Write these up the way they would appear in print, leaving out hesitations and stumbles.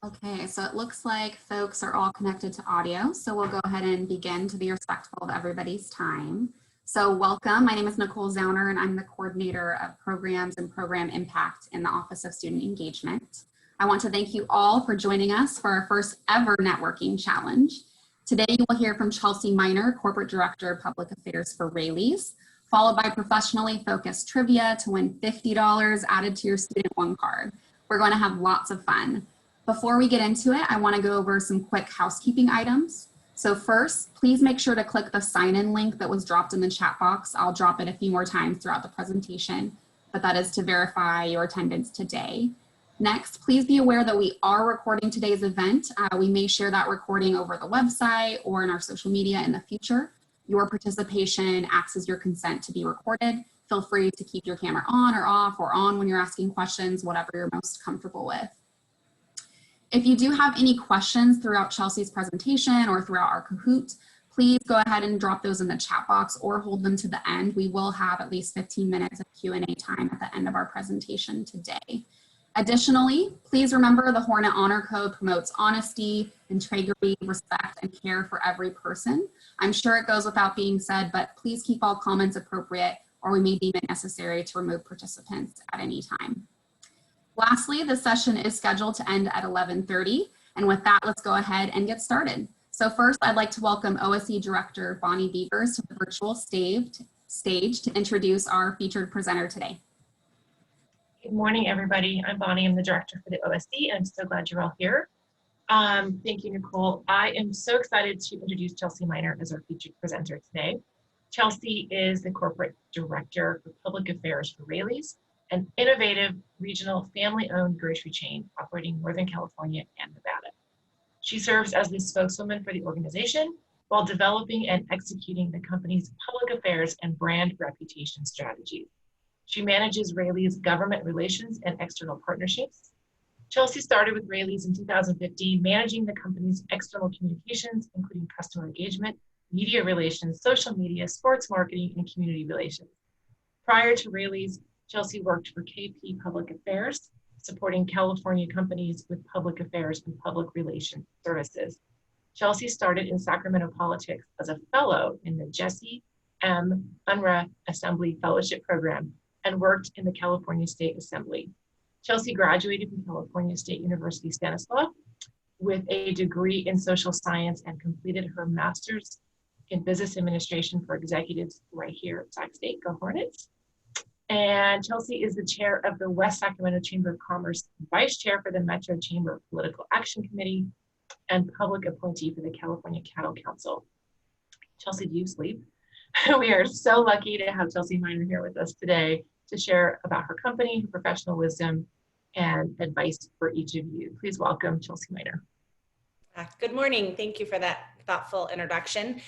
Okay, so it looks like folks are all connected to audio, so we'll go ahead and begin to be respectful of everybody's time. So welcome, my name is Nicole Zauner and I'm the coordinator of programs and program impact in the Office of Student Engagement. I want to thank you all for joining us for our first ever networking challenge. Today you will hear from Chelsea Miner, Corporate Director of Public Affairs for Raley's, followed by professionally focused trivia to win $50 added to your Student One card. We're going to have lots of fun. Before we get into it, I want to go over some quick housekeeping items. So first, please make sure to click the sign-in link that was dropped in the chat box. I'll drop it a few more times throughout the presentation, but that is to verify your attendance today. Next, please be aware that we are recording today's event. We may share that recording over the website or in our social media in the future. Your participation acts as your consent to be recorded. Feel free to keep your camera on or off or on when you're asking questions, whatever you're most comfortable with. If you do have any questions throughout Chelsea's presentation or throughout our Kahoot, please go ahead and drop those in the chat box or hold them to the end. We will have at least 15 minutes of Q&A time at the end of our presentation today. Additionally, please remember the Hornet Honor Code promotes honesty, integrity, respect, and care for every person. I'm sure it goes without being said, but please keep all comments appropriate or we may deem it necessary to remove participants at any time. Lastly, this session is scheduled to end at 11:30. And with that, let's go ahead and get started. So first, I'd like to welcome OSE Director Bonnie Beavers to the virtual stage to introduce our featured presenter today. Good morning, everybody. I'm Bonnie. I'm the director for the OSE. I'm so glad you're all here. Thank you, Nicole. I am so excited to introduce Chelsea Miner as our featured presenter today. Chelsea is the corporate director for public affairs for Raley's, an innovative regional family-owned grocery chain operating Northern California and Nevada. She serves as the spokeswoman for the organization while developing and executing the company's public affairs and brand reputation strategies. She manages Raley's government relations and external partnerships. Chelsea started with Raley's in 2015, managing the company's external communications, including customer engagement, media relations, social media, sports marketing, and community relations. Prior to Raley's, Chelsea worked for KP Public Affairs, supporting California companies with public affairs and public relations services. Chelsea started in Sacramento politics as a fellow in the Jesse M. Unruh Assembly Fellowship Program and worked in the California State Assembly. Chelsea graduated from California State University Stanislaus with a degree in social science and completed her master's in business administration for executives right here at Sac State. Go Hornets. And Chelsea is the chair of the West Sacramento Chamber of Commerce, vice chair for the Metro Chamber Political Action Committee, and public appointee for the California Cattle Council. Chelsea, do you sleep? We are so lucky to have Chelsea Miner here with us today to share about her company, her professional wisdom, and advice for each of you. Please welcome Chelsea Miner. Good morning. Thank you for that thoughtful introduction.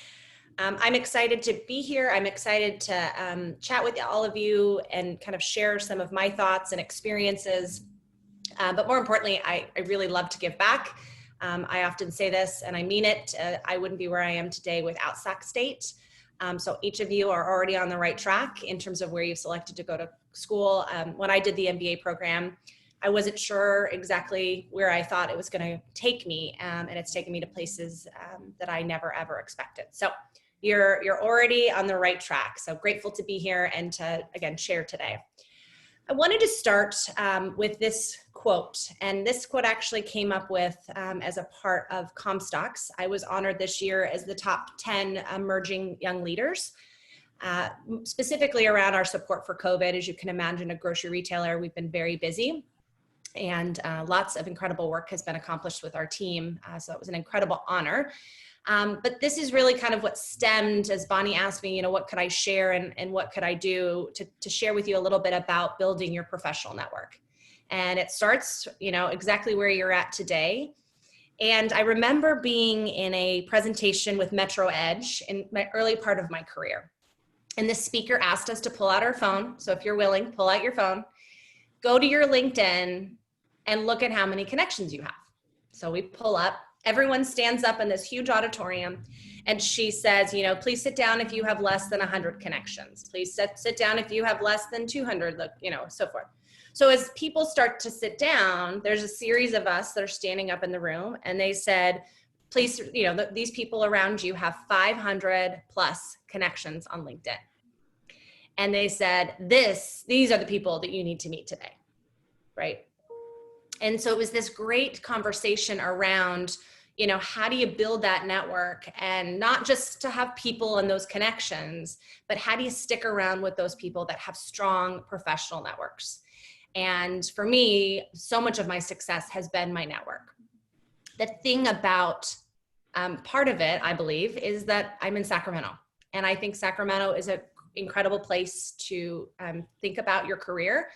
I'm excited to be here. I'm excited to chat with all of you and kind of share some of my thoughts and experiences. But more importantly, I really love to give back. I often say this, and I mean it. I wouldn't be where I am today without Sac State. So each of you are already on the right track in terms of where you've selected to go to school. When I did the MBA program, I wasn't sure exactly where I thought it was going to take me, and it's taken me to places that I never ever expected. So you're already on the right track. So grateful to be here and to, again, share today. I wanted to start with this quote, and this quote actually came up with as a part of Comstocks. I was honored this year as the top 10 emerging young leaders, specifically around our support for COVID. As you can imagine, a grocery retailer, we've been very busy, and lots of incredible work has been accomplished with our team. So it was an incredible honor. But this is really kind of what stemmed, as Bonnie asked me, what could I share and what could I do to share with you a little bit about building your professional network. And it starts, exactly where you're at today. And I remember being in a presentation with Metro Edge in my early part of my career. And the speaker asked us to pull out our phone. So if you're willing, pull out your phone, go to your LinkedIn and look at how many connections you have. So we pull up. Everyone stands up in this huge auditorium and she says, please sit down if you have less than 100 connections. Please sit down if you have less than 200, so forth. So as people start to sit down, there's a series of us that are standing up in the room, and they said, please, these people around you have 500 plus connections on LinkedIn. And they said, these are the people that you need to meet today, right? And so it was this great conversation around, how do you build that network, and not just to have people and those connections, but how do you stick around with those people that have strong professional networks? And for me, so much of my success has been my network. The thing about part of it, I believe, is that I'm in Sacramento. And I think Sacramento is an incredible place to think about your career.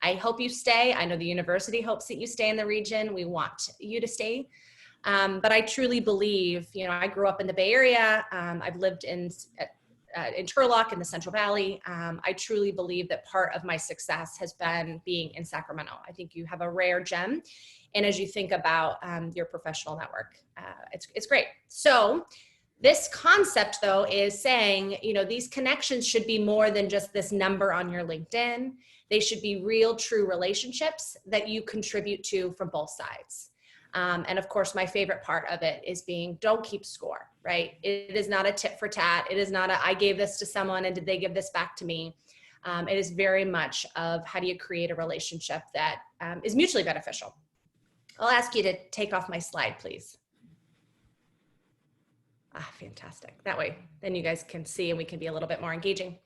I hope you stay. I know the university hopes that you stay in the region. We want you to stay. But I truly believe, I grew up in the Bay Area. I've lived in Turlock in the Central Valley. I truly believe that part of my success has been being in Sacramento. I think you have a rare gem. And as you think about your professional network, it's great. So this concept, though, is saying, these connections should be more than just this number on your LinkedIn. They should be real, true relationships that you contribute to from both sides. And of course, my favorite part of it is don't keep score, right? It is not a tit for tat. It is not I gave this to someone and did they give this back to me? It is very much of how do you create a relationship that is mutually beneficial. I'll ask you to take off my slide, please. Fantastic. That way, then you guys can see and we can be a little bit more engaging.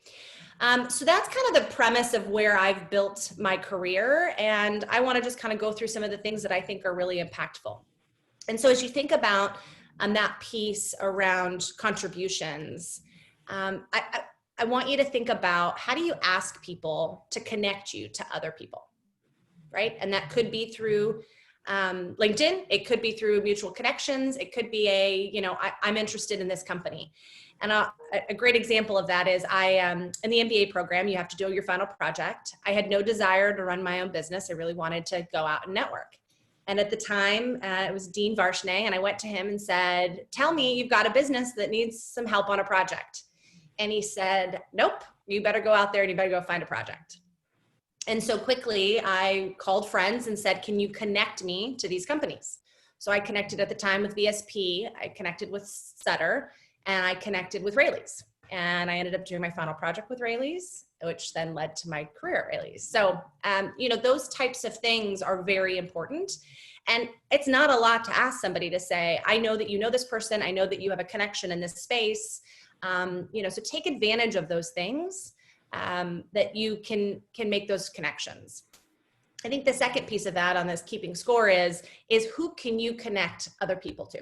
So that's kind of the premise of where I've built my career. And I want to just kind of go through some of the things that I think are really impactful. And so as you think about that piece around contributions, I want you to think about, how do you ask people to connect you to other people, right? And that could be through LinkedIn. It could be through mutual connections. It could be I'm interested in this company. And a great example of that is in the MBA program, you have to do your final project. I had no desire to run my own business. I really wanted to go out and network. And at the time, it was Dean Varshney, and I went to him and said, tell me you've got a business that needs some help on a project. And he said, nope, you better go out there and you better go find a project. And so quickly I called friends and said, can you connect me to these companies? So I connected at the time with VSP, I connected with Sutter, and I connected with Raley's. And I ended up doing my final project with Raley's, which then led to my career at Raley's. So, those types of things are very important. And it's not a lot to ask somebody to say, I know that you know this person, I know that you have a connection in this space. So take advantage of those things that you can make those connections. I think the second piece of that on this keeping score is who can you connect other people to?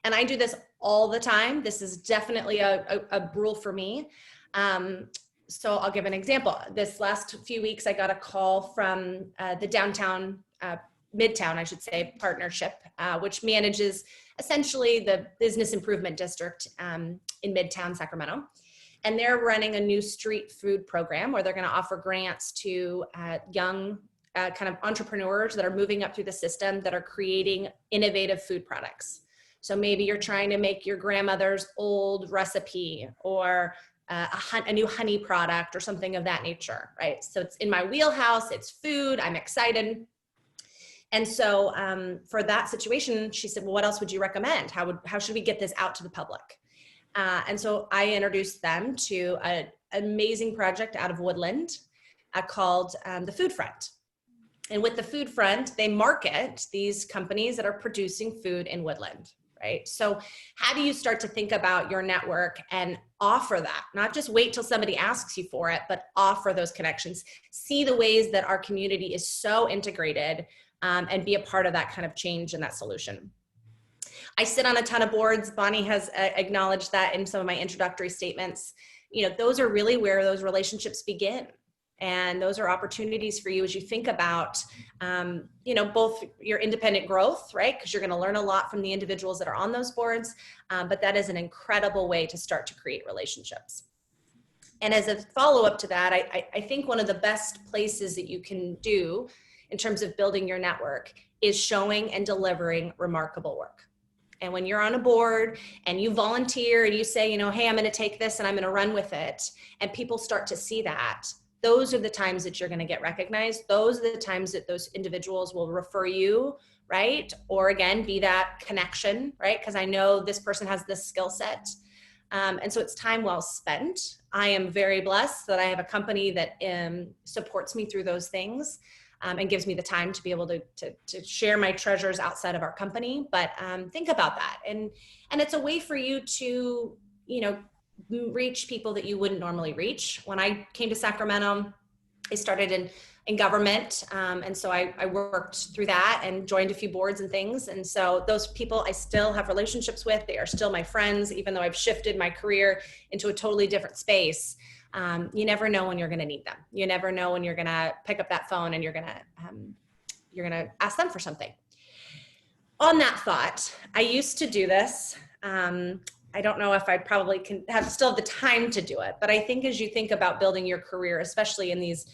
And I do this all the time. This is definitely a rule for me. So I'll give an example. This last few weeks, I got a call from the downtown, Midtown, I should say, partnership, which manages essentially the business improvement district in Midtown Sacramento. And they're running a new street food program where they're going to offer grants to young kind of entrepreneurs that are moving up through the system that are creating innovative food products. So maybe you're trying to make your grandmother's old recipe or a new honey product or something of that nature, right? So it's in my wheelhouse, it's food, I'm excited. And so for that situation, she said, well, what else would you recommend? How should we get this out to the public? And so I introduced them to an amazing project out of Woodland called the Food Front. And with the Food Front, they market these companies that are producing food in Woodland, right? So how do you start to think about your network and offer that? Not just wait till somebody asks you for it, but offer those connections. See the ways that our community is so integrated and be a part of that kind of change and that solution. I sit on a ton of boards. Bonnie has acknowledged that in some of my introductory statements. Those are really where those relationships begin. And those are opportunities for you as you think about, both your independent growth, right? Because you're going to learn a lot from the individuals that are on those boards. But that is an incredible way to start to create relationships. And as a follow-up to that, I think one of the best places that you can do in terms of building your network is showing and delivering remarkable work. And when you're on a board and you volunteer and you say, hey, I'm going to take this and I'm going to run with it, and people start to see that, those are the times that you're going to get recognized. Those are the times that those individuals will refer you, right? Or again, be that connection, right? Because I know this person has this skill set. And so it's time well spent. I am very blessed that I have a company that supports me through those things and gives me the time to be able to share my treasures outside of our company. But think about that. And it's a way for you to, reach people that you wouldn't normally reach. When I came to Sacramento, I started in government. And so I worked through that and joined a few boards and things. And so those people I still have relationships with. They are still my friends, even though I've shifted my career into a totally different space. You never know when you're going to need them. You never know when you're going to pick up that phone and you're going to ask them for something. On that thought, I used to do this. I don't know if I probably still have the time to do it, but I think as you think about building your career, especially in these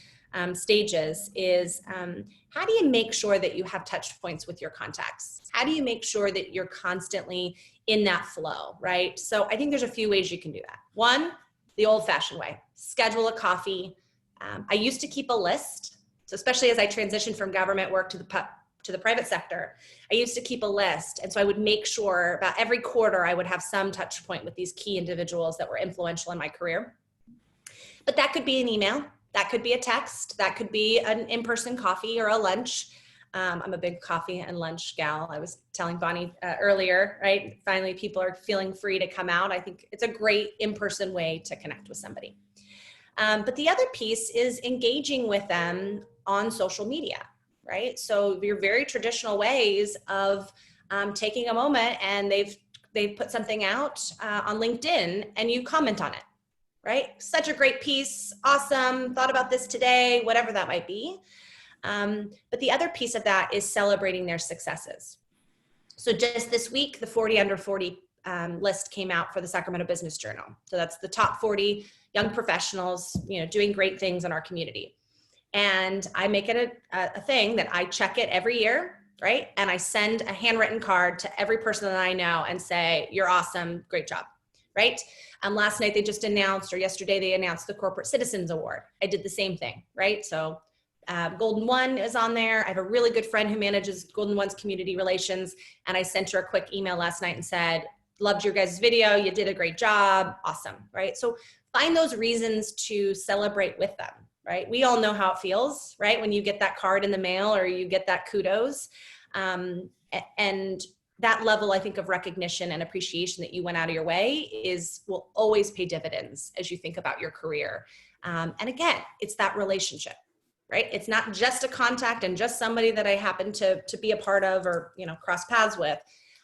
stages, is how do you make sure that you have touch points with your contacts? How do you make sure that you're constantly in that flow, right? So I think there's a few ways you can do that. One, the old-fashioned way, schedule a coffee. I used to keep a list. So especially as I transitioned from government work to the private sector, I used to keep a list. And so I would make sure about every quarter I would have some touch point with these key individuals that were influential in my career. But that could be an email, that could be a text, that could be an in-person coffee or a lunch. I'm a big coffee and lunch gal. I was telling Bonnie earlier, right? Finally, people are feeling free to come out. I think it's a great in-person way to connect with somebody. But the other piece is engaging with them on social media, right? So your very traditional ways of taking a moment and they've put something out on LinkedIn and you comment on it, right? Such a great piece, awesome, thought about this today, whatever that might be. But the other piece of that is celebrating their successes. So just this week, the 40 under 40 list came out for the Sacramento Business Journal. So that's the top 40 young professionals, doing great things in our community. And I make it a thing that I check it every year, right? And I send a handwritten card to every person that I know and say, you're awesome, great job, right? Last night they just announced, or yesterday they announced the Corporate Citizens Award. I did the same thing, right? So Golden One is on there. I have a really good friend who manages Golden One's community relations. And I sent her a quick email last night and said, loved your guys' video. You did a great job. Awesome, right? So find those reasons to celebrate with them, right? We all know how it feels, right? When you get that card in the mail or you get that kudos. And that level, I think, of recognition and appreciation that you went out of your way will always pay dividends as you think about your career. And again, it's that relationship, right? It's not just a contact and just somebody that I happen to be a part of or, cross paths with,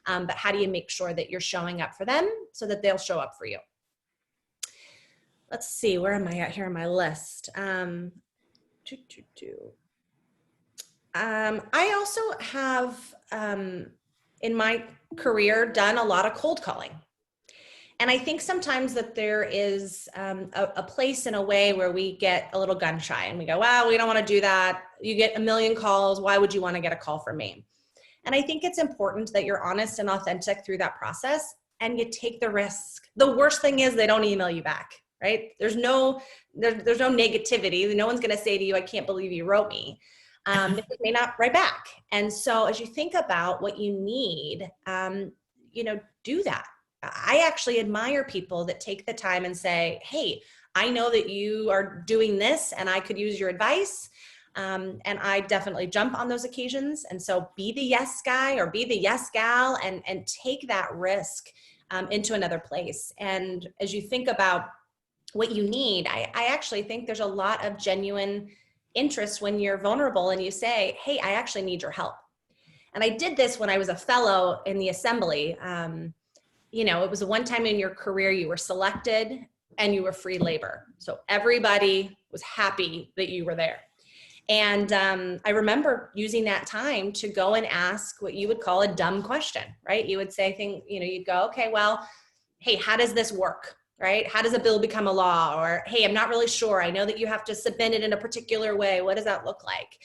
but how do you make sure that you're showing up for them so that they'll show up for you? Let's see, where am I at here on my list? I also have, in my career, done a lot of cold calling. And I think sometimes that there is a place in a way where we get a little gun shy and we go, wow, we don't want to do that. You get a million calls. Why would you want to get a call from me? And I think it's important that you're honest and authentic through that process and you take the risk. The worst thing is they don't email you back, right? There's no negativity. No one's going to say to you, I can't believe you wrote me. They may not write back. And so as you think about what you need, do that. I actually admire people that take the time and say, hey, I know that you are doing this and I could use your advice. And I definitely jump on those occasions. And so be the yes guy or be the yes gal and take that risk into another place. And as you think about what you need, I actually think there's a lot of genuine interest when you're vulnerable and you say, hey, I actually need your help. And I did this when I was a fellow in the assembly. It was a one time in your career you were selected and you were free labor. So everybody was happy that you were there. And I remember using that time to go and ask what you would call a dumb question, right? You would say you'd go, okay, well, hey, how does this work? Right? How does a bill become a law? Or, hey, I'm not really sure. I know that you have to submit it in a particular way. What does that look like?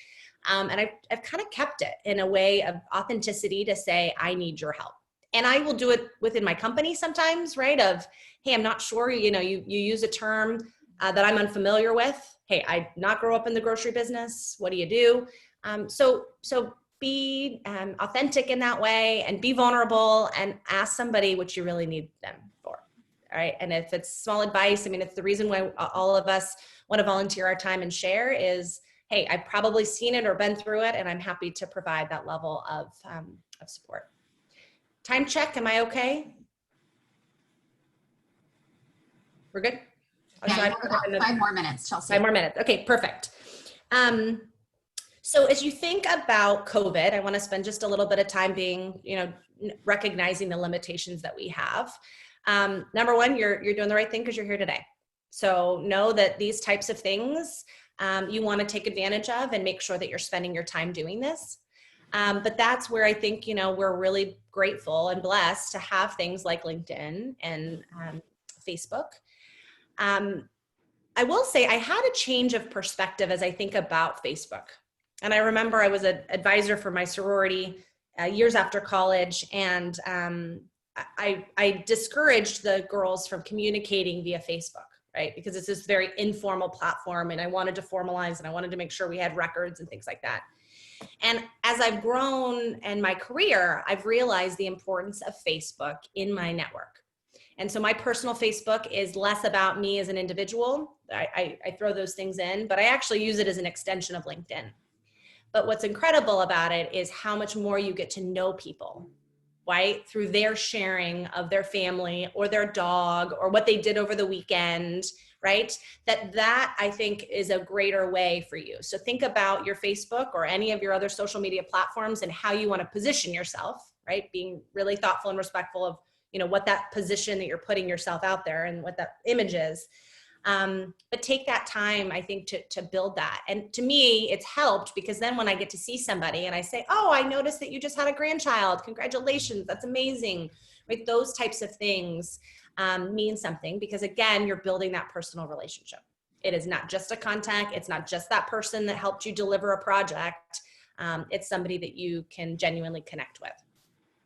And I've kind of kept it in a way of authenticity to say, I need your help. And I will do it within my company sometimes, right? Of, hey, I'm not sure, you use a term that I'm unfamiliar with. hey, I did not grow up in the grocery business. What do you do? So be authentic in that way and be vulnerable and ask somebody what you really need them for. All right. And if it's small advice, I mean, it's the reason why all of us want to volunteer our time and share is, hey, I've probably seen it or been through it, and I'm happy to provide that level of support. Time check. Am I okay? We're good? Yeah, you have about 5 more minutes, Chelsea. 5 more minutes. Okay, perfect. So as you think about COVID, I want to spend just a little bit of time being, recognizing the limitations that we have. Number one, you're doing the right thing because you're here today. So know that these types of things you want to take advantage of and make sure that you're spending your time doing this. But that's where I think, we're really grateful and blessed to have things like LinkedIn and Facebook. I will say I had a change of perspective as I think about Facebook. And I remember I was an advisor for my sorority years after college, and I discouraged the girls from communicating via Facebook, right? Because it's this very informal platform, and I wanted to formalize, and I wanted to make sure we had records and things like that. And as I've grown in my career, I've realized the importance of Facebook in my network. And so my personal Facebook is less about me as an individual. I throw those things in, but I actually use it as an extension of LinkedIn. But what's incredible about it is how much more you get to know people, right? Through their sharing of their family or their dog or what they did over the weekend, right? That I think is a greater way for you. So think about your Facebook or any of your other social media platforms and how you want to position yourself, right? Being really thoughtful and respectful of what that position that you're putting yourself out there and what that image is. But take that time, I think, to build that. And to me, it's helped because then when I get to see somebody and I say, oh, I noticed that you just had a grandchild. Congratulations. That's amazing. Right? Those types of things mean something because, again, you're building that personal relationship. It is not just a contact. It's not just that person that helped you deliver a project. It's somebody that you can genuinely connect with.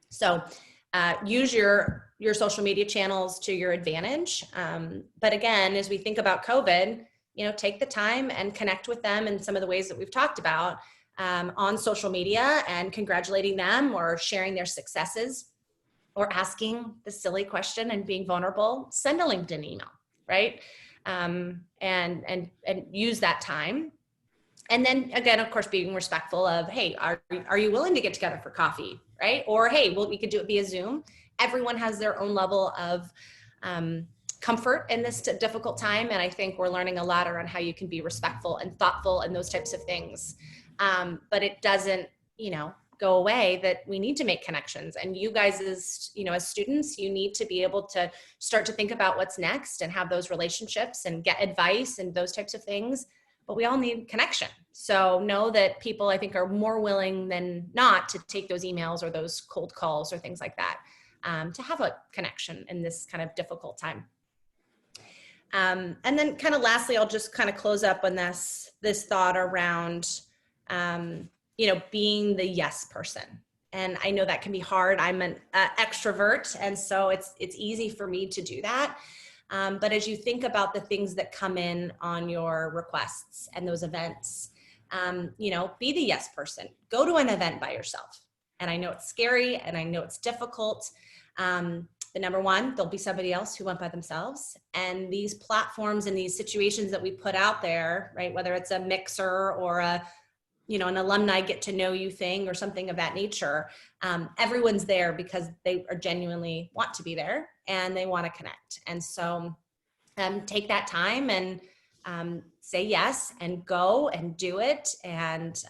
So use your social media channels to your advantage. But again, as we think about COVID, take the time and connect with them in some of the ways that we've talked about on social media and congratulating them or sharing their successes or asking the silly question and being vulnerable. Send a LinkedIn email, right? And use that time. And then again, of course, being respectful of, hey, are you willing to get together for coffee, right? Or, hey, well, we could do it via Zoom. Everyone has their own level of comfort in this difficult time. And I think we're learning a lot around how you can be respectful and thoughtful and those types of things. But it doesn't, go away that we need to make connections. And you guys as students, you need to be able to start to think about what's next and have those relationships and get advice and those types of things. But we all need connection. So know that people, I think, are more willing than not to take those emails or those cold calls or things like that to have a connection in this kind of difficult time. And then kind of lastly, I'll just kind of close up on this thought around, being the yes person. And I know that can be hard. I'm an extrovert, and so it's easy for me to do that. But as you think about the things that come in on your requests and those events, be the yes person. Go to an event by yourself. And I know it's scary and I know it's difficult. But number one, there'll be somebody else who went by themselves. And these platforms and these situations that we put out there, right, whether it's a mixer or an alumni get to know you thing or something of that nature, everyone's there because they are genuinely want to be there and they want to connect. And so take that time and say yes and go and do it. And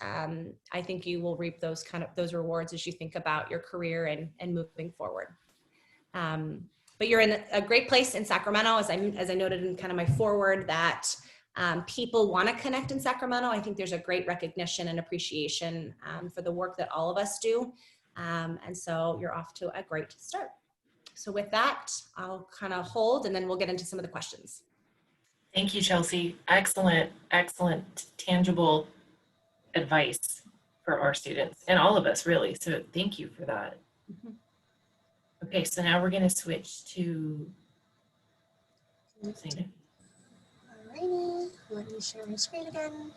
I think you will reap those rewards as you think about your career and moving forward. But you're in a great place in Sacramento, as I noted in kind of my forward, that people want to connect in Sacramento. I think there's a great recognition and appreciation for the work that all of us do. And so you're off to a great start. So with that, I'll kind of hold and then we'll get into some of the questions. Thank you, Chelsea. Excellent, tangible advice for our students and all of us, really. So thank you for that. Mm-hmm. Okay, so now we're going to switch to Alrighty, let me share my screen again.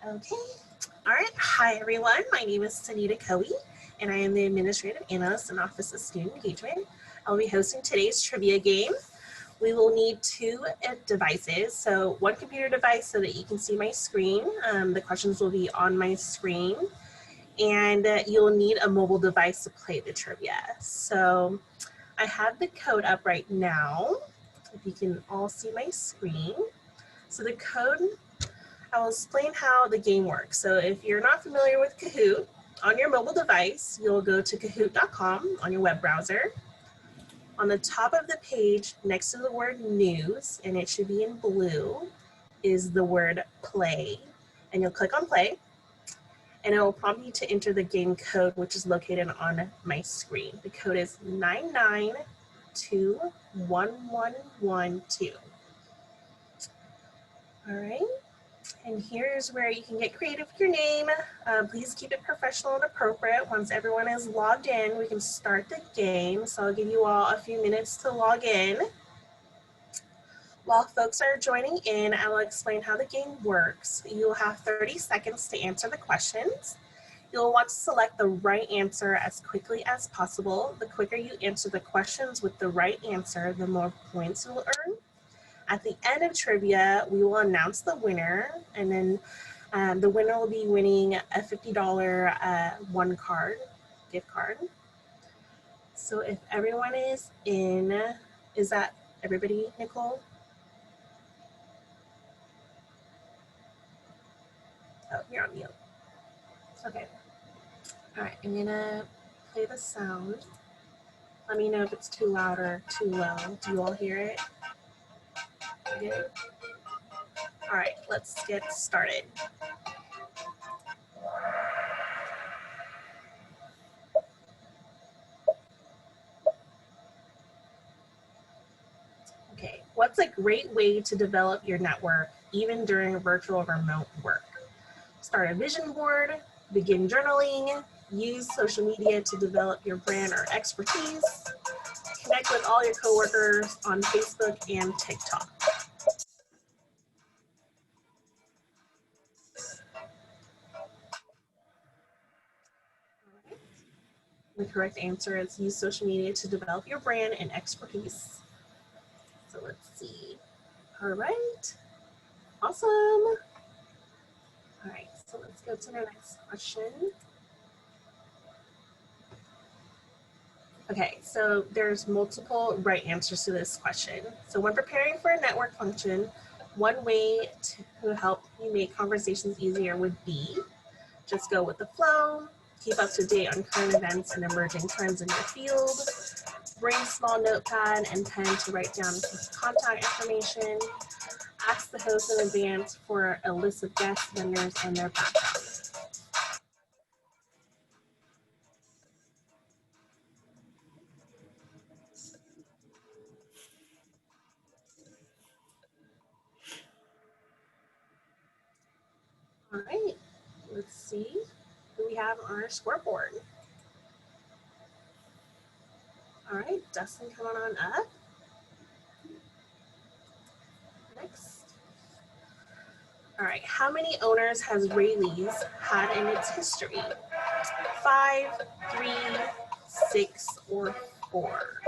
Okay, all right. Hi, everyone. My name is Sunita Coey, and I am the Administrative Analyst in Office of Student Engagement. I'll be hosting today's trivia game. We will need two devices, so one computer device so that you can see my screen. The questions will be on my screen, and you'll need a mobile device to play the trivia. So I have the code up right now, if you can all see my screen. So the code, I will explain how the game works. So if you're not familiar with Kahoot, on your mobile device, you'll go to kahoot.com on your web browser. On the top of the page, next to the word news, and it should be in blue, is the word play. And you'll click on play, and it will prompt you to enter the game code, which is located on my screen. The code is 9921112. All right. And here's where you can get creative with your name. Please keep it professional and appropriate. Once everyone is logged in, we can start the game. So I'll give you all a few minutes to log in. While folks are joining in, I will explain how the game works. You'll have 30 seconds to answer the questions. You'll want to select the right answer as quickly as possible. The quicker you answer the questions with the right answer, the more points you'll earn. At the end of trivia, we will announce the winner, and then the winner will be winning a $50 gift card. So if everyone is in, is that everybody, Nicole? Oh, you're on mute. Okay. All right, I'm gonna play the sound. Let me know if it's too loud or too low. Do you all hear it? Good. All right, let's get started. Okay, what's a great way to develop your network even during virtual remote work? Start a vision board, begin journaling, use social media to develop your brand or expertise, connect with all your coworkers on Facebook and TikTok. The correct answer is use social media to develop your brand and expertise. So let's see. All right, awesome. All right, so let's go to the next question. Okay, so there's multiple right answers to this question. So when preparing for a network function, one way to help you make conversations easier would be just go with the flow, keep up to date on current events and emerging trends in your field, bring a small notepad and pen to write down contact information, ask the host in advance for a list of guests, vendors, and their background. All right, let's see who we have on our scoreboard. All right, Dustin, come on up. Next. All right, how many owners has Raley's had in its history? 5, 3, 6, or 4?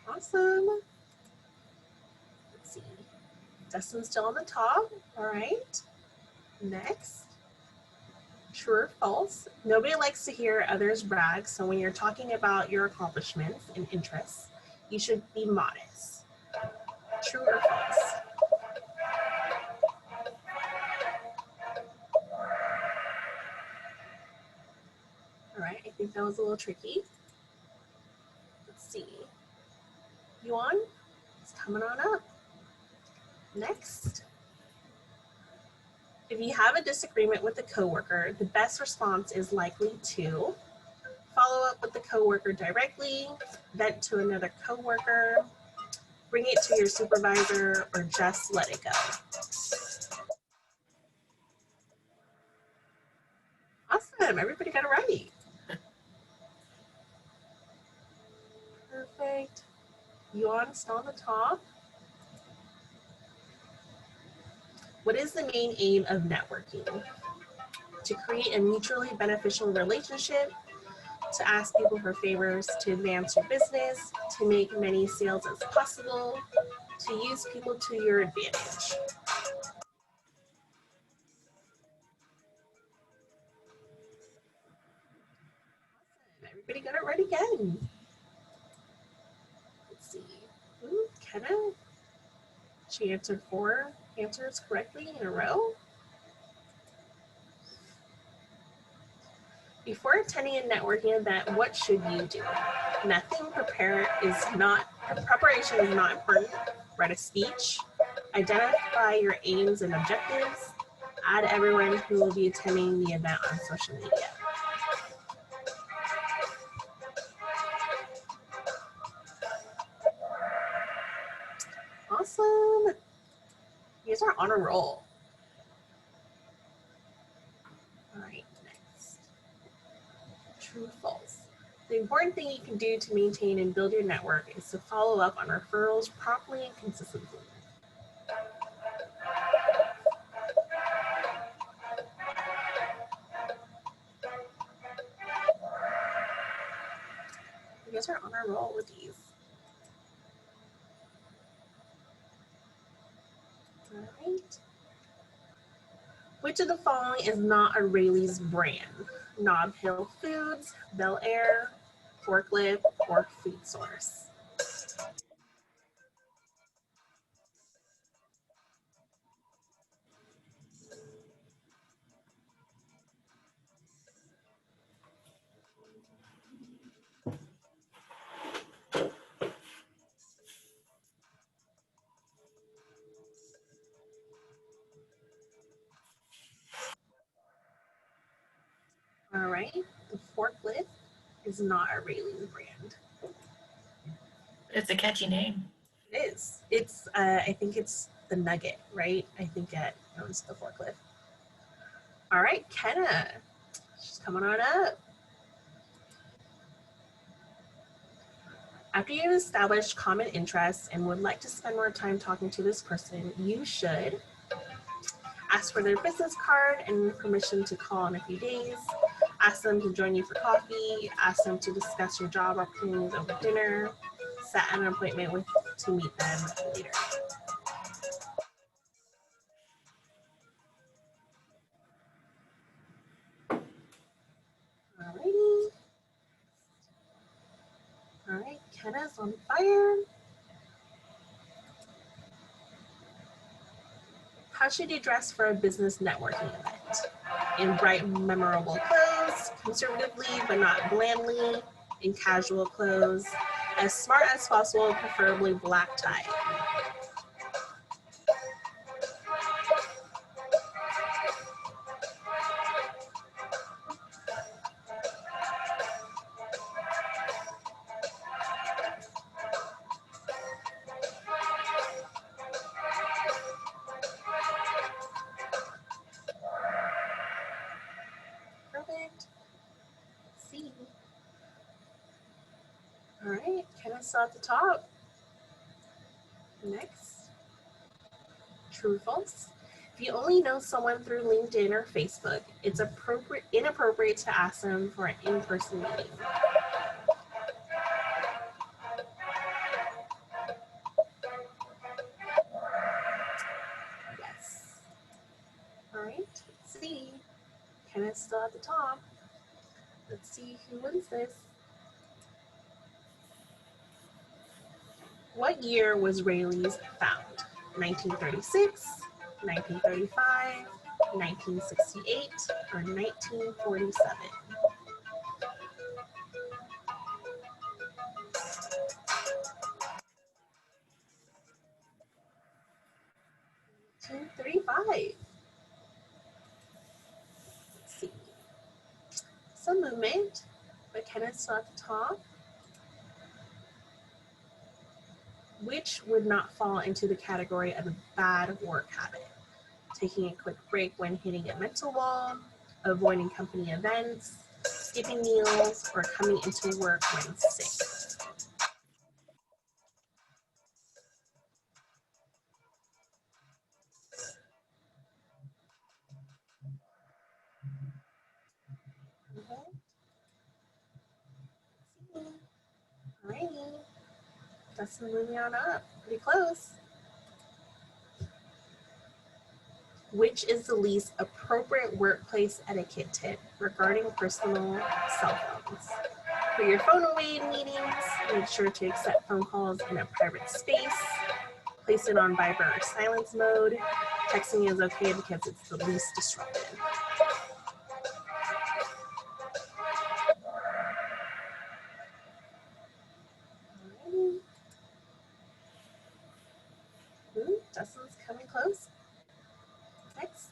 Awesome. Let's see. Dustin's still on the top. All right. Next. True or false? Nobody likes to hear others brag, so when you're talking about your accomplishments and interests, you should be modest. True or false? All right, I think that was a little tricky. Let's see. Yuan, it's coming on up. Next. If you have a disagreement with a coworker, the best response is likely to follow up with the coworker directly, vent to another coworker, bring it to your supervisor, or just let it go. Awesome, everybody got it right. Perfect. You on still on the top. What is the main aim of networking? To create a mutually beneficial relationship, to ask people for favors, to advance your business, to make many sales as possible, to use people to your advantage. Everybody got it right again. Let's see. Ooh, Kenna, she answered 4 answers correctly in a row. Before attending a networking event, what should you do? Nothing. Preparation is not important. Write a speech. Identify your aims and objectives. Add everyone who will be attending the event on social media. Awesome. You guys are on a roll. All right, next. True, false. The important thing you can do to maintain and build your network is to follow up on referrals promptly and consistently. You guys are on a roll with these. All right. Which of the following is not a Raley's brand? Nob Hill Foods, Bel Air, Forklift, or Food Source? All right, the Forklift is not a Raley's brand. It's a catchy name. It is. It's, I think it's the Nugget, right? I think it owns the Forklift. All right, Kenna, she's coming on up. After you've established common interests and would like to spend more time talking to this person, you should ask for their business card and permission to call in a few days, ask them to join you for coffee, ask them to discuss your job opportunities over dinner, set an appointment to meet them later. Alrighty. All right, Kenna's on fire. How should you dress for a business networking event? In bright, memorable clothes, conservatively but not blandly, in casual clothes, as smart as possible, preferably black tie. Perfect. Let's see. All right, Kenna's still at the top. Next, true or false? If you only know someone through LinkedIn or Facebook, it's inappropriate to ask them for an in-person meeting. Yes. All right, let's see. Kenna's still at the top. Let's see who wins this. What year was Raley's found? 1936, 1935, 1968, or 1947? Two, 35. Let's see. Some movement. but kind of still at the top. Which would not fall into the category of a bad work habit? Taking a quick break when hitting a mental wall, avoiding company events, skipping meals, or coming into work when sick. Alrighty, Dustin, moving on up, pretty close. Which is the least appropriate workplace etiquette tip regarding personal cell phones? Put your phone away in meetings, make sure to accept phone calls in a private space, place it on vibrate or silence mode. Texting is okay because it's the least disruptive. Dustin's coming close. Next.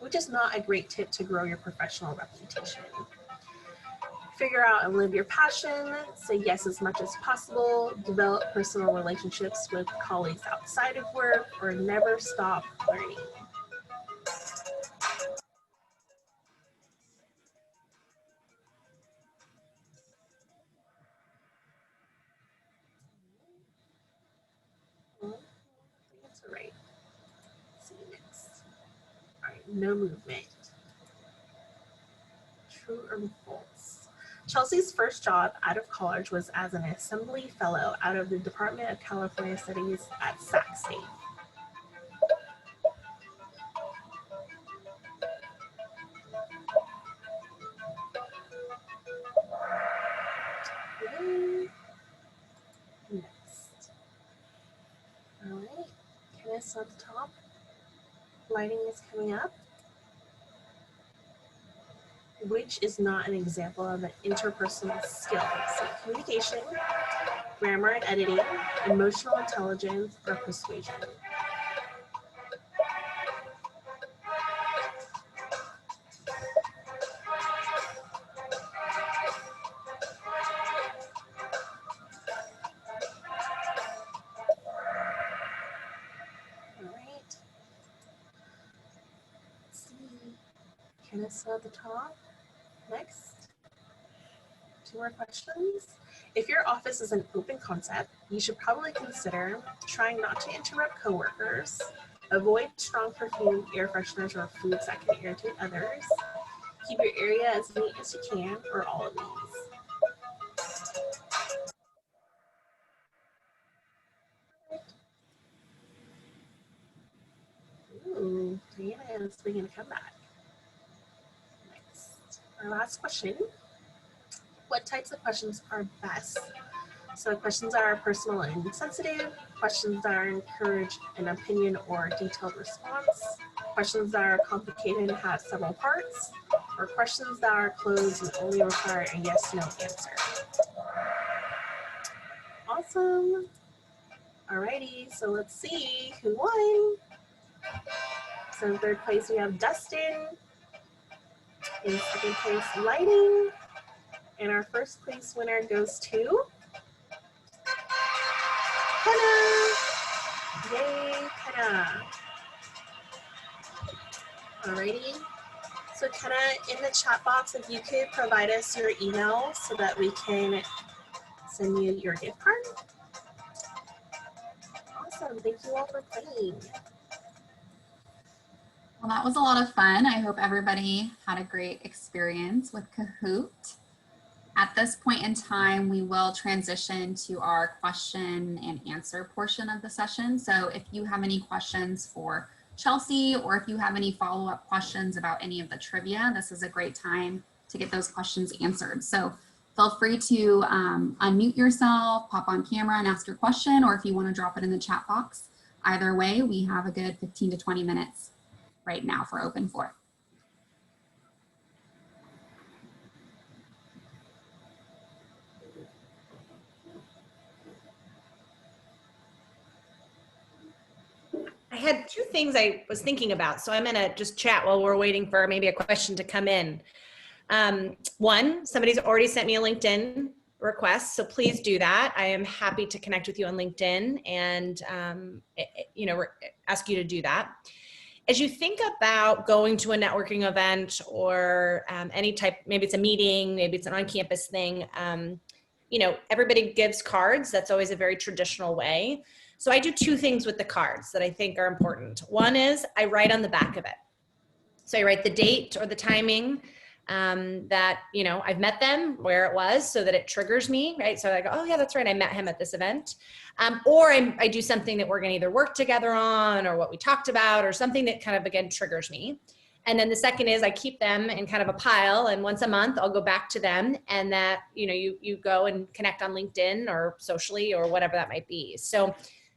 Which is not a great tip to grow your professional reputation. Figure out and live your passion, say yes as much as possible, develop personal relationships with colleagues outside of work, or never stop learning. That's right. See you next. All right, no movement. True or false? Chelsea's first job out of college was as an assembly fellow out of the Department of California Studies at Sac State. Next. All right, Kenneth's at the top. Lighting is coming up. Which is not an example of an interpersonal skill? So communication, grammar and editing, emotional intelligence, or persuasion. All right. Let's see. Kenneth's at the top. Next. 2 more questions. If your office is an open concept, you should probably consider trying not to interrupt coworkers, avoid strong perfumed air fresheners or foods that can irritate others, keep your area as neat as you can, or all of these. Ooh, Diana is making a comeback. Next, our last question. What types of questions are best? So questions that are personal and sensitive, questions that are encourage an opinion or detailed response, questions that are complicated and have several parts, or questions that are closed and only require a yes/no answer. Awesome. Alrighty, so let's see who won. So in third place we have Dustin. In second place, Lighting. And our first place winner goes to Kenna. Yay, Kenna. Alrighty. So Kenna, in the chat box, if you could provide us your email so that we can send you your gift card. Awesome. Thank you all for playing. Well, that was a lot of fun. I hope everybody had a great experience with Kahoot. At this point in time, we will transition to our question and answer portion of the session. So if you have any questions for Chelsea, or if you have any follow-up questions about any of the trivia, this is a great time to get those questions answered. So feel free to unmute yourself, pop on camera and ask your question, or if you want to drop it in the chat box. Either way, we have a good 15 to 20 minutes right now for open for. I had 2 things I was thinking about, so I'm going to just chat while we're waiting for maybe a question to come in. One, somebody's already sent me a LinkedIn request, so please do that. I am happy to connect with you on LinkedIn and ask you to do that. As you think about going to a networking event or any type, maybe it's a meeting, maybe it's an on-campus thing, everybody gives cards. That's always a very traditional way. So I do two things with the cards that I think are important. One is I write on the back of it. So I write the date or the timing that, I've met them, where it was, so that it triggers me, right? So I go, oh yeah, that's right, I met him at this event. Or I do something that we're gonna either work together on or what we talked about or something that kind of, again, triggers me. And then the second is I keep them in kind of a pile, and once a month I'll go back to them, and that, you go and connect on LinkedIn or socially or whatever that might be. So,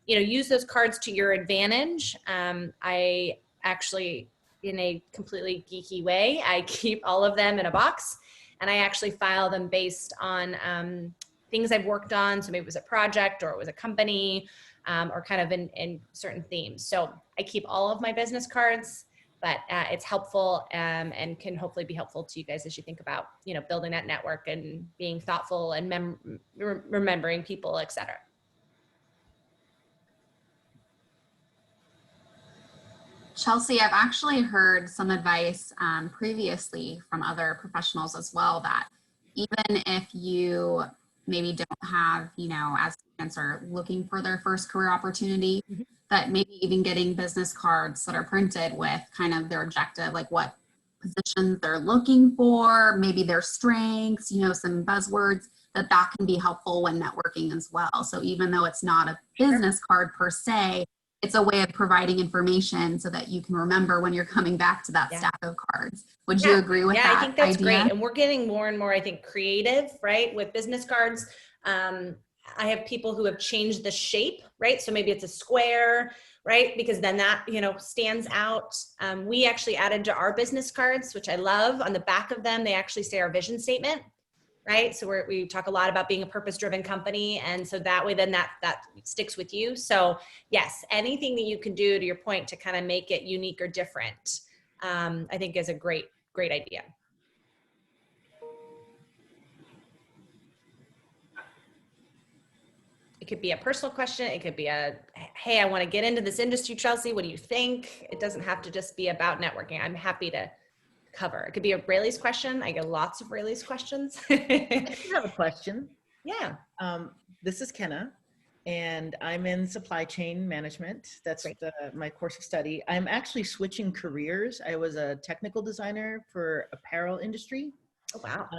use those cards to your advantage. I actually, in a completely geeky way, I keep all of them in a box, and I actually file them based on things I've worked on. So maybe it was a project or it was a company or kind of in certain themes. So I keep all of my business cards, but it's helpful and can hopefully be helpful to you guys as you think about, building that network and being thoughtful and remembering people, et cetera. Chelsea, I've actually heard some advice previously from other professionals as well, that even if you maybe don't have, as students are looking for their first career opportunity, that maybe even getting business cards that are printed with kind of their objective, like what positions they're looking for, maybe their strengths, some buzzwords, that can be helpful when networking as well. So even though it's not a business card per se, it's a way of providing information so that you can remember when you're coming back to that stack of cards. Would you agree with that? Yeah, I think that's idea? great. And we're getting more and more, I think, creative, right? With business cards. I have people who have changed the shape, right? So maybe it's a square, right? Because then that, stands out. We actually added to our business cards, which I love. On the back of them, they actually say our vision statement. Right. So we talk a lot about being a purpose-driven company. And so that way, then that sticks with you. So yes, anything that you can do, to your point, to kind of make it unique or different, I think is a great idea. It could be a personal question. It could be hey, I want to get into this industry, Chelsea. What do you think? It doesn't have to just be about networking. I'm happy to cover. It could be a Raley's question. I get lots of Raley's questions. I have a question. Yeah. This is Kenna, and I'm in supply chain management. That's my course of study. I'm actually switching careers. I was a technical designer for apparel industry. Oh, wow.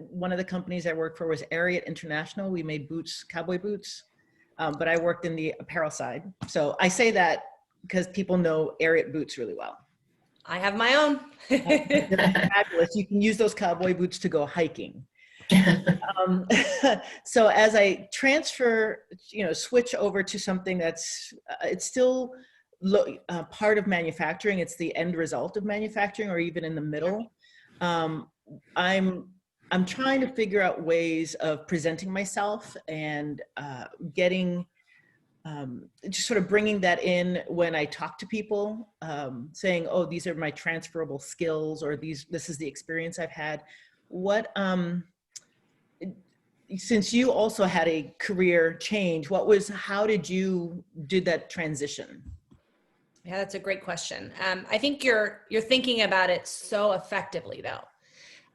One of the companies I worked for was Ariat International. We made boots, cowboy boots, but I worked in the apparel side. So I say that because people know Ariat boots really well. I have my own. They're fabulous. You can use those cowboy boots to go hiking. So as I transfer, switch over to something that's, it's still part of manufacturing. It's the end result of manufacturing, or even in the middle. I'm trying to figure out ways of presenting myself and getting, just sort of bringing that in when I talk to people, saying, oh, these are my transferable skills, or this is the experience I've had. Since you also had a career change, how did you do that transition? Yeah, that's a great question. I think you're thinking about it so effectively, though.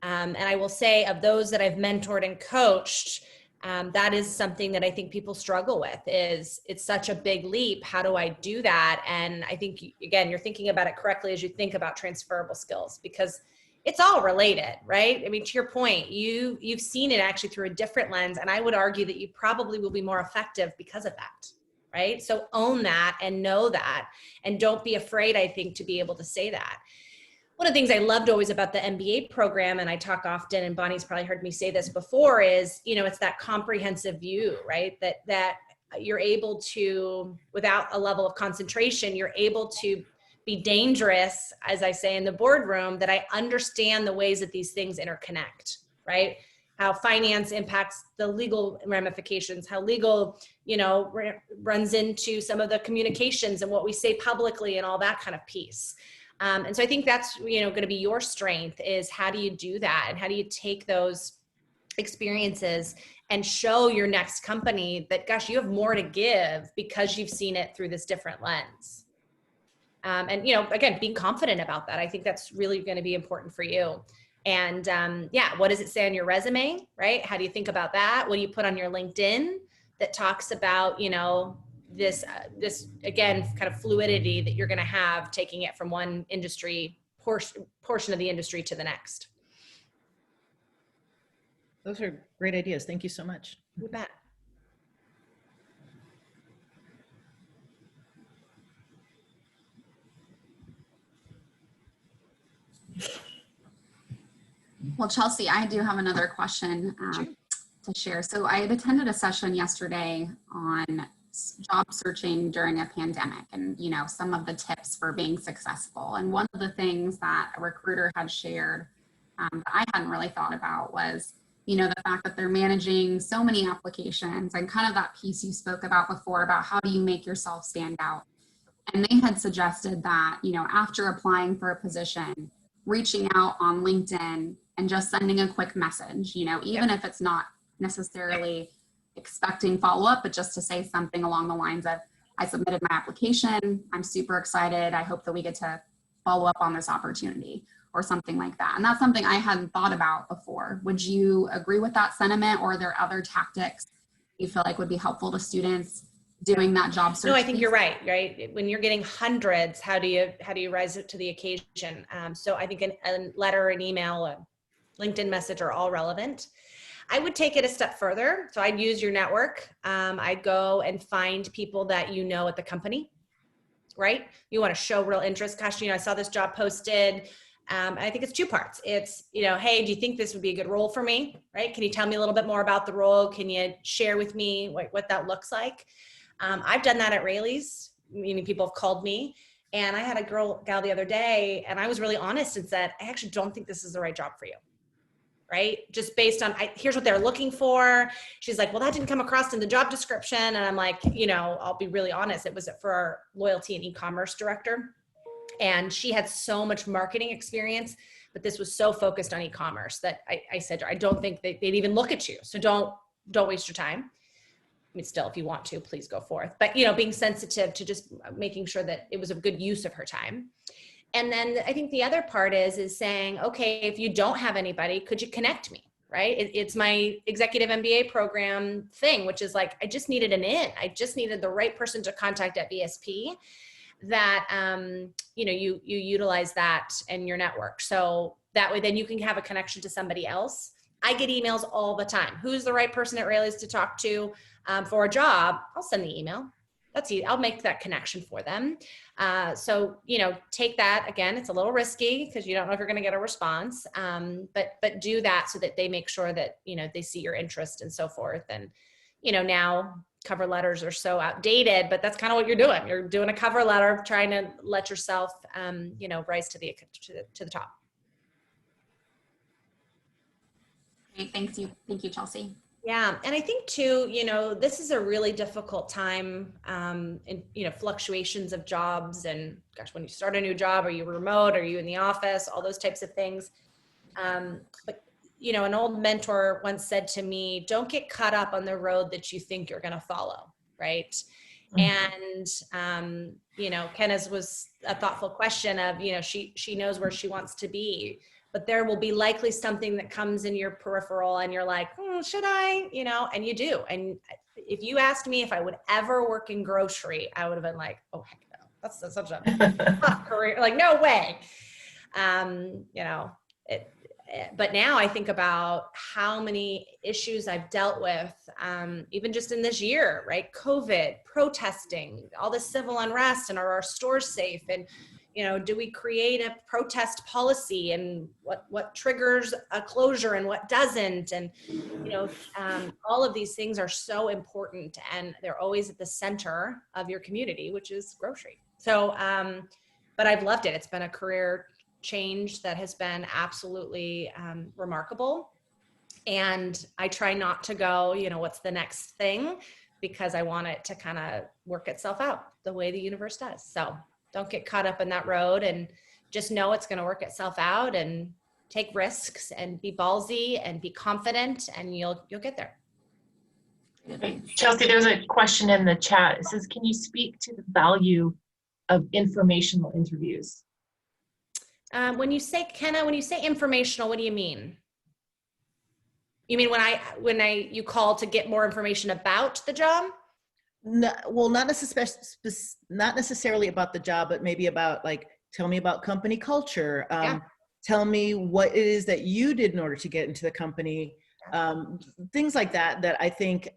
And I will say, of those that I've mentored and coached, that is something that I think people struggle with. Is it's such a big leap. How do I do that? And I think, again, you're thinking about it correctly as you think about transferable skills, because it's all related, right? I mean, to your point, you've seen it actually through a different lens, and I would argue that you probably will be more effective because of that, right? So own that and know that, and don't be afraid, I think, to be able to say that. One of the things I loved always about the MBA program, and I talk often, and Bonnie's probably heard me say this before, is, it's that comprehensive view, right? That you're able to, without a level of concentration, you're able to be dangerous, as I say in the boardroom, that I understand the ways that these things interconnect, right? How finance impacts the legal ramifications, how legal, runs into some of the communications and what we say publicly and all that kind of piece. And so I think that's, going to be your strength, is how do you do that? And how do you take those experiences and show your next company that, gosh, you have more to give because you've seen it through this different lens. And, again, being confident about that. I think that's really going to be important for you. And what does it say on your resume, right? How do you think about that? What do you put on your LinkedIn that talks about, this again, kind of fluidity that you're going to have, taking it from one industry portion of the industry to the next? Those are great ideas. Thank you so much. You bet. Well, Chelsea, I do have another question to share. So I had attended a session yesterday on job searching during a pandemic and, some of the tips for being successful. And one of the things that a recruiter had shared that I hadn't really thought about was, the fact that they're managing so many applications and kind of that piece you spoke about before about how do you make yourself stand out. And they had suggested that, after applying for a position, reaching out on LinkedIn and just sending a quick message, even if it's not necessarily expecting follow-up, but just to say something along the lines of, I submitted my application, I'm super excited, I hope that we get to follow up on this opportunity, or something like that. And that's something I hadn't thought about before. Would you agree with that sentiment, or are there other tactics you feel like would be helpful to students doing that job search? No, I think you're right. When you're getting hundreds, how do you rise up to the occasion? So I think a letter, an email, a LinkedIn message are all relevant. I would take it a step further. So I'd use your network. I'd go and find people that at the company, right? You want to show real interest. Gosh, I saw this job posted. I think it's two parts. It's, hey, do you think this would be a good role for me, right? Can you tell me a little bit more about the role? Can you share with me what that looks like? I've done that at Raley's, meaning people have called me. And I had a gal the other day, and I was really honest and said, I actually don't think this is the right job for you. Right? Just based on, here's what they're looking for. She's like, well, that didn't come across in the job description. And I'm like, I'll be really honest. It was for our loyalty and e-commerce director. And she had so much marketing experience, but this was so focused on e-commerce that I said to her, I don't think they'd even look at you. So don't waste your time. I mean, still, if you want to, please go forth. But, being sensitive to just making sure that it was a good use of her time. And then I think the other part is saying, okay, if you don't have anybody, could you connect me, right? It's my executive MBA program thing, which is like, I just needed an in. I just needed the right person to contact at VSP that, you utilize that in your network. So that way, then you can have a connection to somebody else. I get emails all the time. Who's the right person at Raley's to talk to for a job? I'll send the email. That's easy. I'll make that connection for them. So, take that. Again, it's a little risky because you don't know if you're going to get a response, but do that so that they make sure that, they see your interest and so forth. And, now cover letters are so outdated, but that's kind of what you're doing. You're doing a cover letter, trying to let yourself, rise to the top. Great. Thank you, Chelsea. Yeah. And I think too, this is a really difficult time in, fluctuations of jobs and gosh, when you start a new job, are you remote? Are you in the office? All those types of things. But, an old mentor once said to me, don't get caught up on the road that you think you're going to follow. Right. Mm-hmm. And, Kenna's was a thoughtful question of, she knows where she wants to be, but there will be likely something that comes in your peripheral and you're like, should I, and you do. And if you asked me if I would ever work in grocery, I would have been like, oh, heck no, that's such a tough career. Like, no way. But now I think about how many issues I've dealt with, even just in this year, right? COVID, protesting, all this civil unrest, and are our stores safe? And, do we create a protest policy, and what triggers a closure and what doesn't? And, all of these things are so important, and they're always at the center of your community, which is grocery. So, but I've loved it. It's been a career change that has been absolutely remarkable. And I try not to go, what's the next thing, because I want it to kind of work itself out the way the universe does. So don't get caught up in that road and just know it's going to work itself out, and take risks and be ballsy and be confident, and you'll get there. Chelsea, there's a question in the chat. It says, can you speak to the value of informational interviews? When you say, Kenna, when you say informational, what do you mean? You mean when you call to get more information about the job? No, well, not necessarily about the job, but maybe about, like, tell me about company culture. Tell me what it is that you did in order to get into the company. Things like that I think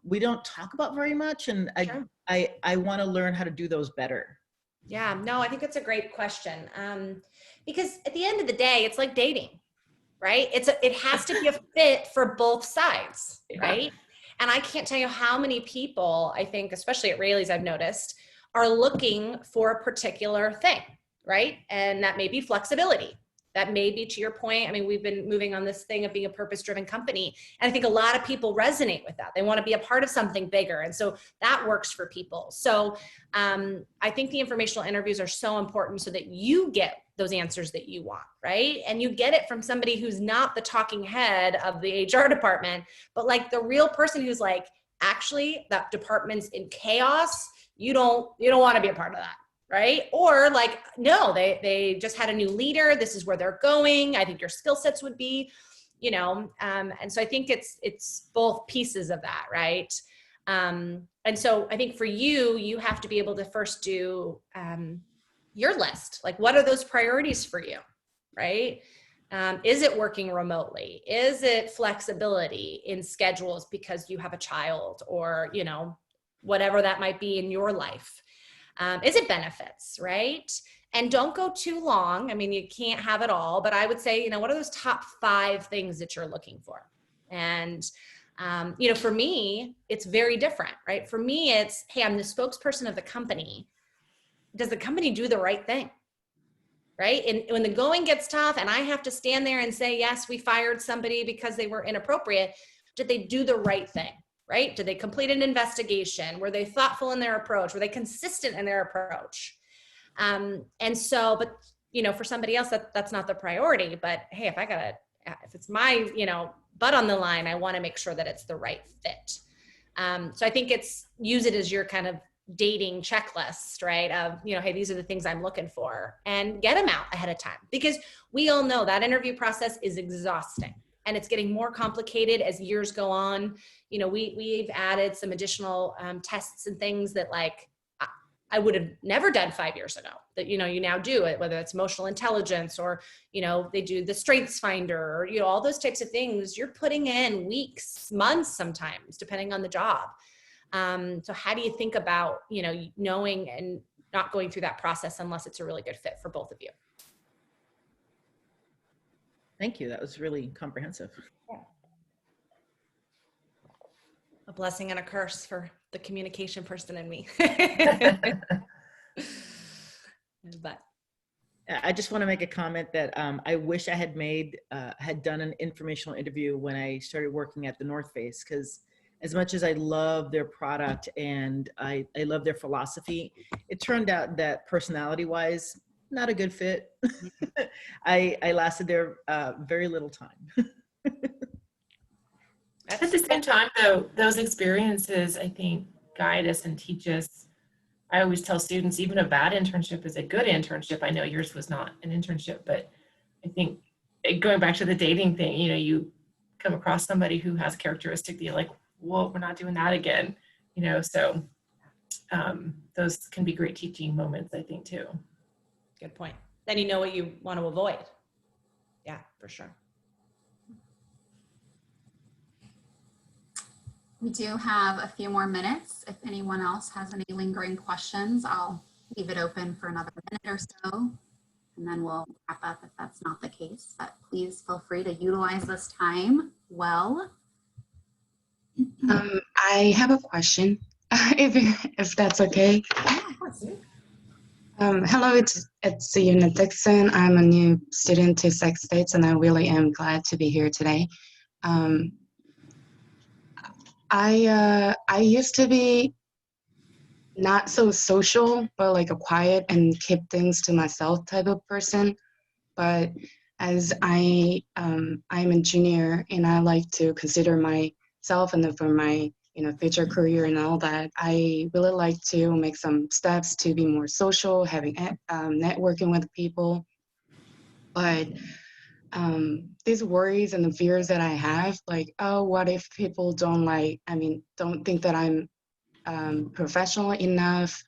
we don't talk about very much, and I want to learn how to do those better. Yeah, no, I think that's a great question. Because at the end of the day, it's like dating, right? It has to be a fit for both sides, right? And I can't tell you how many people, I think, especially at Raley's, I've noticed, are looking for a particular thing, right? And that may be flexibility. That may be, to your point, I mean, we've been moving on this thing of being a purpose-driven company. And I think a lot of people resonate with that. They want to be a part of something bigger. And so that works for people. So I think the informational interviews are so important so that you get those answers that you want, right? And you get it from somebody who's not the talking head of the HR department, but like the real person who's like, actually, that department's in chaos. You don't want to be a part of that. Right? Or like, no, they just had a new leader. This is where they're going. I think your skill sets would be, and so I think it's both pieces of that. Right. And so I think for you have to be able to first do your list. Like, what are those priorities for you? Right. Is it working remotely? Is it flexibility in schedules because you have a child, or, whatever that might be in your life? Is it benefits, right? And don't go too long. I mean, you can't have it all, but I would say, what are those top 5 things that you're looking for? And, for me, it's very different, right? For me, it's, hey, I'm the spokesperson of the company. Does the company do the right thing? Right? And when the going gets tough and I have to stand there and say, yes, we fired somebody because they were inappropriate, did they do the right thing? Right? Did they complete an investigation? Were they thoughtful in their approach? Were they consistent in their approach? And so, but, for somebody else, that's not the priority. But hey, if it's my, butt on the line, I want to make sure that it's the right fit. So I think use it as your kind of dating checklist, right? Of, hey, these are the things I'm looking for, and get them out ahead of time, because we all know that interview process is exhausting. And it's getting more complicated as years go on. We've added some additional tests and things that, like, I would have never done 5 years ago, that, you now do it, whether it's emotional intelligence, or, they do the strengths finder, or, all those types of things. You're putting in weeks, months, sometimes, depending on the job. So how do you think about, knowing and not going through that process unless it's a really good fit for both of you? Thank you. That was really comprehensive. Yeah. A blessing and a curse for the communication person in me. But I just want to make a comment that I wish I had done an informational interview when I started working at the North Face, because as much as I love their product and I love their philosophy, it turned out that personality-wise, not a good fit. I lasted there very little time. At the same time, though, those experiences, I think, guide us and teach us. I always tell students, even a bad internship is a good internship. I know yours was not an internship, but I think, going back to the dating thing, you come across somebody who has characteristic that you're like, whoa, we're not doing that again. So those can be great teaching moments, I think, too. Good point. Then you know what you want to avoid. Yeah, for sure. We do have a few more minutes. If anyone else has any lingering questions, I'll leave it open for another minute or so, and then we'll wrap up if that's not the case. But please feel free to utilize this time well. I have a question, if that's okay. Hello, it's Una Dixon. I'm a new student to Sac States, and I really am glad to be here today. I used to be not so social, but like a quiet and keep things to myself type of person. But as I'm a junior and I like to consider myself and then for my future career and all that, I really like to make some steps to be more social, having networking with people. But these worries and the fears that I have, like, oh, what if people don't think that I'm professional enough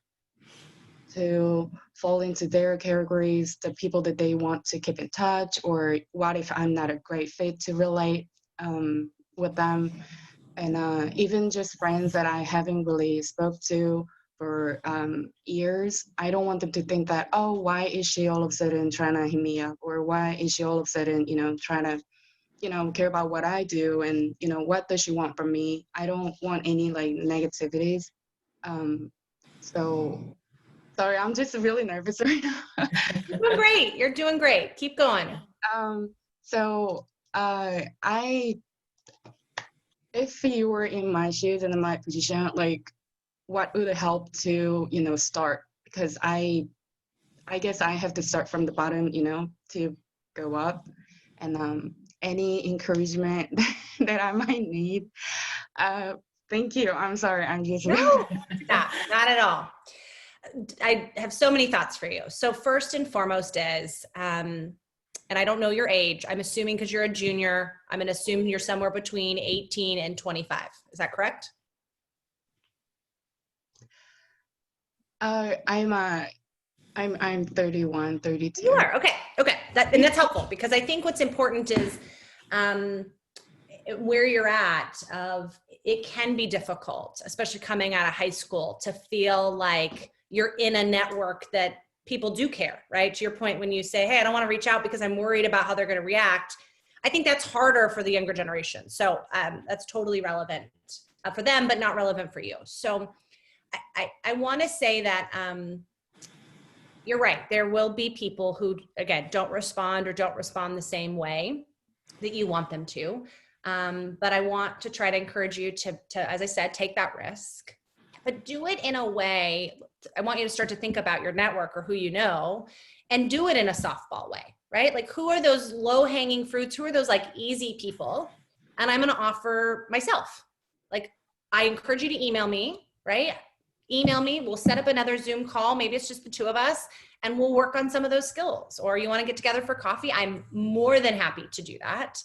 to fall into their categories, the people that they want to keep in touch, or what if I'm not a great fit to relate with them? And even just friends that I haven't really spoke to for years, I don't want them to think that, oh, why is she all of a sudden trying to hit me up? Or why is she all of a sudden, trying to, care about what I do and, what does she want from me? I don't want any like negativities. So sorry, I'm just really nervous right now. You're doing great. You're doing great. Keep going. So if you were in my shoes and in my position, like, what would help to, start? Because I guess I have to start from the bottom, to go up. And any encouragement that I might need. Thank you. I'm sorry. I'm just No, not at all. I have so many thoughts for you. So first and foremost is, and I don't know your age. I'm assuming because you're a junior, I'm going to assume you're somewhere between 18 and 25. Is that correct? I'm 31, 32. You are. Okay. Okay. And that's helpful because I think what's important is where you're at of it can be difficult, especially coming out of high school, to feel like you're in a network that people do care, right? To your point, when you say, hey, I don't want to reach out because I'm worried about how they're going to react. I think that's harder for the younger generation. So that's totally relevant for them, but not relevant for you. So I want to say that you're right. There will be people who, again, don't respond or don't respond the same way that you want them to. But I want to try to encourage you to, as I said, take that risk, but do it in a way. I want you to start to think about your network or who you know, and do it in a softball way, right? Like, who are those low hanging fruits? Who are those like easy people? And I'm going to offer myself. Like, I encourage you to email me, right? Email me. We'll set up another Zoom call. Maybe it's just the two of us and we'll work on some of those skills. Or you want to get together for coffee? I'm more than happy to do that,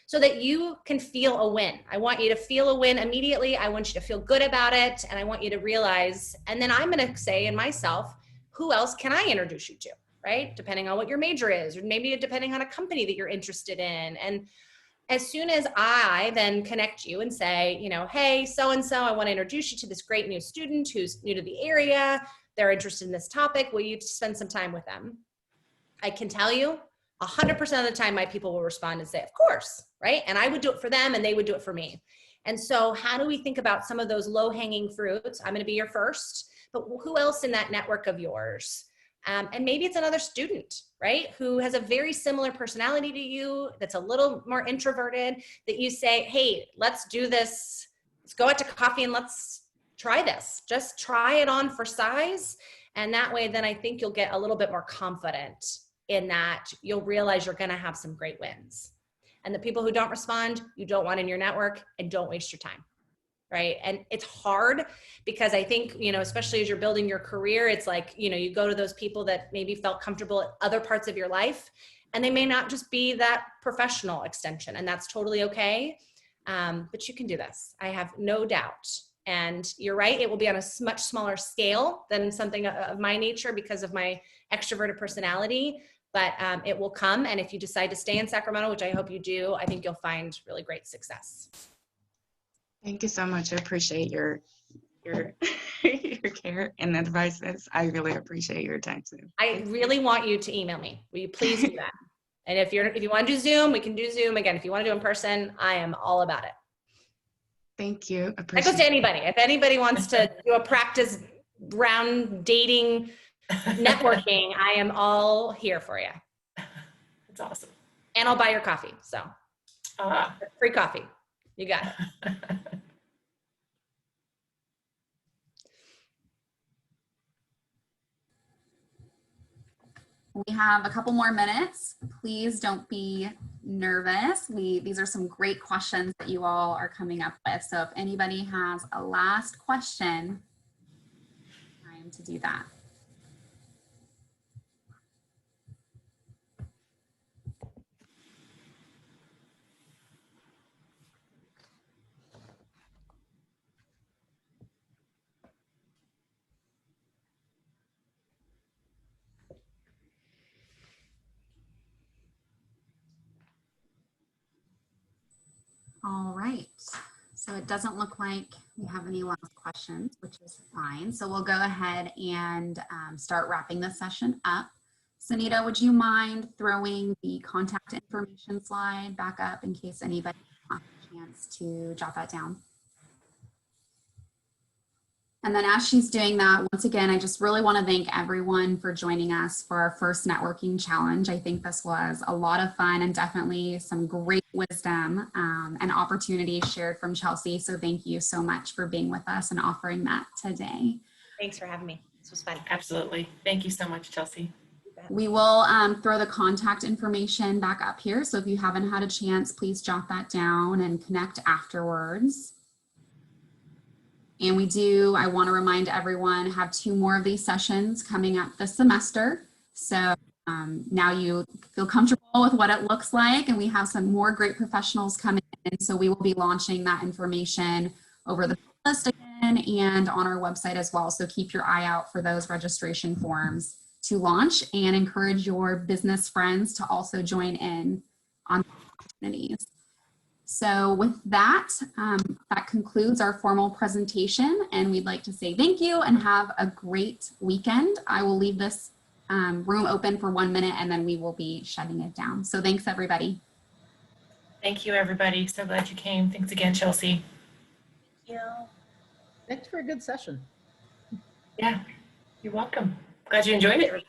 so that you can feel a win. I want you to feel a win immediately. I want you to feel good about it. And I want you to realize, and then I'm going to say in myself, who else can I introduce you to, right? Depending on what your major is, or maybe depending on a company that you're interested in. And as soon as I then connect you and say, hey, so-and-so, I want to introduce you to this great new student who's new to the area. They're interested in this topic. Will you spend some time with them? I can tell you 100% of the time, my people will respond and say, of course, right? And I would do it for them and they would do it for me. And so how do we think about some of those low-hanging fruits? I'm going to be your first, but who else in that network of yours? And maybe it's another student, right? Who has a very similar personality to you, that's a little more introverted, that you say, hey, let's do this. Let's go out to coffee and let's try this. Just try it on for size. And that way, then I think you'll get a little bit more confident in that. You'll realize you're going to have some great wins. And the people who don't respond, you don't want in your network, and don't waste your time. Right. And it's hard because I think, especially as you're building your career, it's like, you go to those people that maybe felt comfortable at other parts of your life, and they may not just be that professional extension, and that's totally okay. But you can do this. I have no doubt. And you're right. It will be on a much smaller scale than something of my nature because of my extroverted personality, but it will come. And if you decide to stay in Sacramento, which I hope you do, I think you'll find really great success. Thank you so much. I appreciate your your care and advices. I really appreciate your time too. I really want you to email me. Will you please do that? And if you want to do Zoom, we can do Zoom. Again, if you want to do in person, I am all about it. Thank you. That goes to anybody. If anybody wants to do a practice round dating networking, I am all here for you. That's awesome. And I'll buy your coffee. So free coffee. You got it. We have a couple more minutes. Please don't be nervous. These are some great questions that you all are coming up with. So if anybody has a last question, time to do that. All right, so it doesn't look like we have any last questions, which is fine. So we'll go ahead and start wrapping this session up. Sunita, would you mind throwing the contact information slide back up in case anybody wants a chance to jot that down? And then as she's doing that, once again, I just really want to thank everyone for joining us for our first networking challenge. I think this was a lot of fun and definitely some great wisdom and opportunities shared from Chelsea. So thank you so much for being with us and offering that today. Thanks for having me. This was fun. Absolutely. Thank you so much, Chelsea. We will throw the contact information back up here. So if you haven't had a chance, please jot that down and connect afterwards. And we do, I want to remind everyone, have 2 more of these sessions coming up this semester. So now you feel comfortable with what it looks like, and we have some more great professionals coming in. So we will be launching that information over the list again and on our website as well. So keep your eye out for those registration forms to launch, and encourage your business friends to also join in on opportunities. So with that, that concludes our formal presentation, and we'd like to say thank you and have a great weekend. I will leave this room open for 1 minute, and then we will be shutting it down. So thanks, everybody. Thank you, everybody. So glad you came. Thanks again, Chelsea. Thank you. Thanks for a good session. Yeah, you're welcome. Glad you enjoyed it.